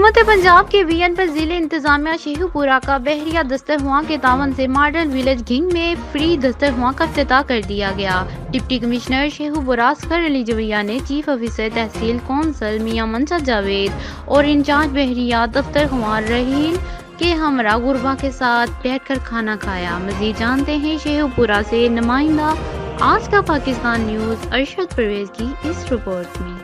हुकूमत पंजाब के वीएन पर जिले इंतजामिया शेखुपुरा का बहरिया दस्तरख्वां के तावन से मॉडल विलेज घिंग में फ्री दस्तरख्वां का इफ्तिताह कर दिया गया। डिप्टी कमिश्नर शेखुपुरा असगर अली जवैया ने चीफ ऑफिसर तहसील कौंसल मियां मंशा जावेद और इंचार्ज बहरिया दस्तरख्वां रहील के हमरा गुरबा के साथ बैठकर खाना खाया। मजीद जानते हैं शेखुपुरा से नुमाइंदा आज का पाकिस्तान न्यूज अरशद परवेज की इस रिपोर्ट में।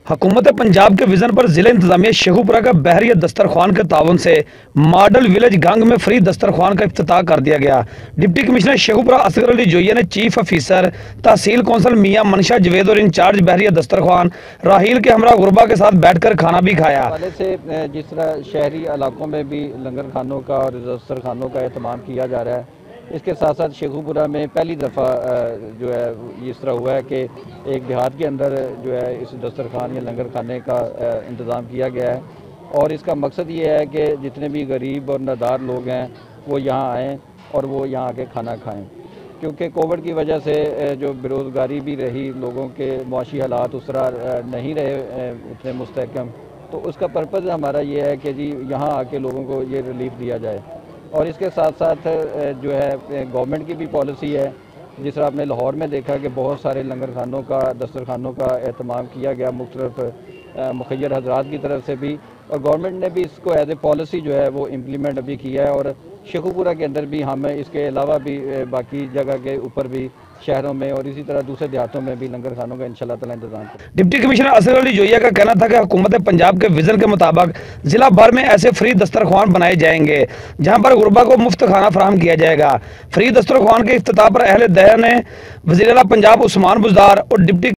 हुकूमत पंजाब के विजन पर जिला इंतजामिया शेखुपुरा का बहरिया दस्तरख्वान के तावन से मॉडल विलेज गंग में फ्री दस्तरख्वान का इफ्तिताह कर दिया गया। डिप्टी कमिश्नर शेखुपुरा असगर अली जवैया ने चीफ ऑफिसर तहसील कौंसल मियां मंशा जावेद और इंचार्ज बहरिया दस्तरख्वान राहील के हमरा गुरबा के साथ बैठकर खाना भी खाया। पहले से जिस तरह शहरी इलाकों में भी लंगर खानों का और दस्तरखानों का एहतमाम किया जा रहा है, इसके साथ साथ शेखुपुरा में पहली दफ़ा जो है इस तरह हुआ है कि एक देहात के अंदर जो है इस दस्तरखान या लंगर खाने का इंतज़ाम किया गया है। और इसका मकसद ये है कि जितने भी गरीब और नादार लोग हैं वो यहाँ आएँ और वो यहाँ आके खाना खाएँ, क्योंकि कोविड की वजह से जो बेरोज़गारी भी रही, लोगों के मुआशी हालात उस तरह नहीं रहे उतने मुस्तहकम, तो उसका पर्पज़ हमारा ये है कि जी यहाँ आके लोगों को ये रिलीफ दिया जाए। और इसके साथ साथ जो है गवर्नमेंट की भी पॉलिसी है, जिस तरह आपने लाहौर में देखा कि बहुत सारे लंगर खानों का दस्तरखानों का एहतमाम किया गया मुख्तलिफ मुखय्यर हजरात की तरफ से भी, और गवर्नमेंट ने भी इसको एज ए पॉलिसी जो है वो इम्प्लीमेंट अभी किया है। और शेखुपुरा के अंदर भी हम इसके अलावा भी बाकी जगह के ऊपर भी शहरों में और इसी तरह दूसरे देहातों में भी लंगर खानों का इंशाल्लाह ताला इंतजाम करें। डिप्टी कमिश्नर असगर अली जवैया का कहना था कि हुकूमत पंजाब के विजन के मुताबिक जिला भर में ऐसे फ्री दस्तरख्वान बनाए जाएंगे जहां पर गुरबा को मुफ्त खाना फराहम किया जाएगा। फ्री दस्तरख्वान के इफ्तिताह पर अहले दया ने वज़ीर आला पंजाब उस्मान बुज़दार और डिप्टी